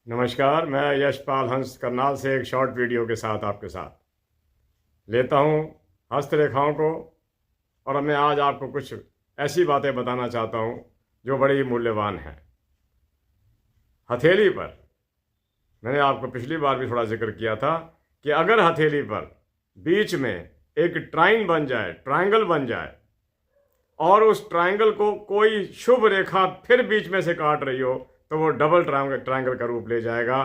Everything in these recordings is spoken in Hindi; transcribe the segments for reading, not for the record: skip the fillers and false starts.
नमस्कार, मैं यशपाल हंस करनाल से एक शॉर्ट वीडियो के साथ आपके साथ लेता हूँ हस्तरेखाओं को। और मैं आज आपको कुछ ऐसी बातें बताना चाहता हूँ जो बड़ी मूल्यवान हैं। हथेली पर मैंने आपको पिछली बार भी थोड़ा जिक्र किया था कि अगर हथेली पर बीच में एक ट्रायंगल बन जाए और उस ट्रायंगल को कोई शुभ रेखा फिर बीच में से काट रही हो तो वो डबल ट्रायंगल का रूप ले जाएगा।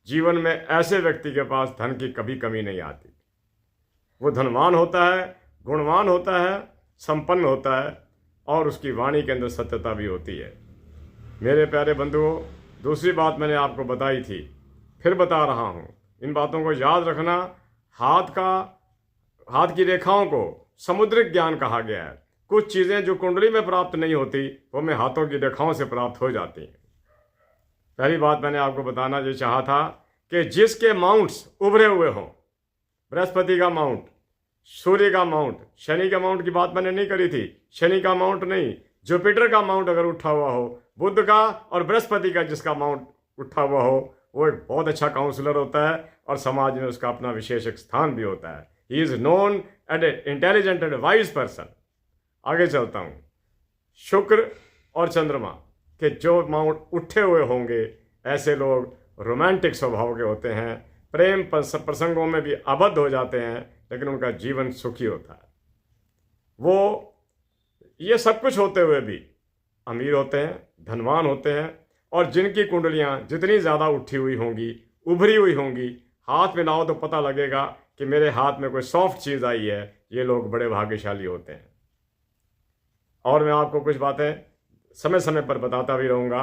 जीवन में ऐसे व्यक्ति के पास धन की कभी कमी नहीं आती। वो धनवान होता है, गुणवान होता है, संपन्न होता है और उसकी वाणी के अंदर सत्यता भी होती है। मेरे प्यारे बंधुओं, दूसरी बात मैंने आपको बताई थी, फिर बता रहा हूँ। इन बातों को याद रखना। हाथ की रेखाओं को समुद्रिक ज्ञान कहा गया है। कुछ चीज़ें जो कुंडली में प्राप्त नहीं होती वो हमें हाथों की रेखाओं से प्राप्त हो जाती हैं। पहली बात मैंने आपको बताना ये चाहा था कि जिसके माउंट्स उभरे हुए हों, बृहस्पति का माउंट, सूर्य का माउंट, शनि का माउंट की बात मैंने नहीं करी थी, शनि का माउंट नहीं, जुपिटर का माउंट अगर उठा हुआ हो, बुध का और बृहस्पति का जिसका माउंट उठा हुआ हो, वो एक बहुत अच्छा काउंसलर होता है और समाज में उसका अपना विशेष एक स्थान भी होता है। He is known as a intelligent and wise person. आगे चलता हूँ। शुक्र और चंद्रमा के जो माउंट उठे हुए होंगे, ऐसे लोग रोमांटिक स्वभाव के होते हैं, प्रेम प्रसंगों में भी आबद्ध हो जाते हैं, लेकिन उनका जीवन सुखी होता है। वो ये सब कुछ होते हुए भी अमीर होते हैं, धनवान होते हैं और जिनकी कुंडलियाँ जितनी ज़्यादा उठी हुई होंगी, उभरी हुई होंगी, हाथ में लाओ तो पता लगेगा कि मेरे हाथ में कोई सॉफ्ट चीज़ आई है, ये लोग बड़े भाग्यशाली होते हैं। और मैं आपको कुछ बातें समय समय पर बताता भी रहूँगा।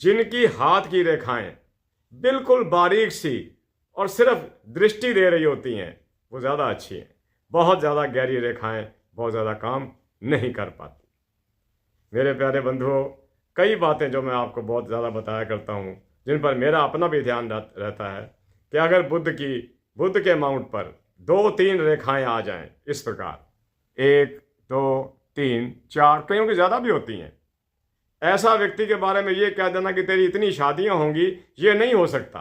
जिनकी हाथ की रेखाएं बिल्कुल बारीक सी और सिर्फ दृष्टि दे रही होती हैं, वो ज़्यादा अच्छी हैं। बहुत ज़्यादा गहरी रेखाएं बहुत ज़्यादा काम नहीं कर पाती। मेरे प्यारे बंधुओं, कई बातें जो मैं आपको बहुत ज़्यादा बताया करता हूँ, जिन पर मेरा अपना भी ध्यान रहता है कि अगर बुध के माउंट पर 2-3 रेखाएं आ जाएं इस प्रकार, 1 2 3 4, कईयों की ज़्यादा भी होती हैं, ऐसा व्यक्ति के बारे में ये कह देना कि तेरी इतनी शादियां होंगी, ये नहीं हो सकता।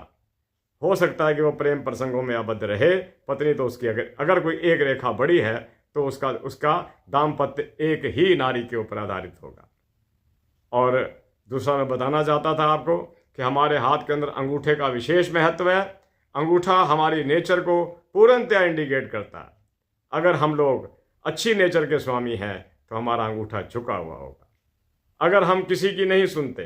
हो सकता है कि वो प्रेम प्रसंगों में आबद्ध रहे, पत्नी तो उसकी अगर कोई एक रेखा बड़ी है तो उसका दाम्पत्य एक ही नारी के ऊपर आधारित होगा। और दूसरा मैं बताना चाहता था आपको कि हमारे हाथ के अंदर अंगूठे का विशेष महत्व है। अंगूठा हमारी नेचर को पूर्णतया इंडिकेट करता है। अगर हम लोग अच्छी नेचर के स्वामी हैं तो हमारा अंगूठा झुका हुआ होगा। अगर हम किसी की नहीं सुनते,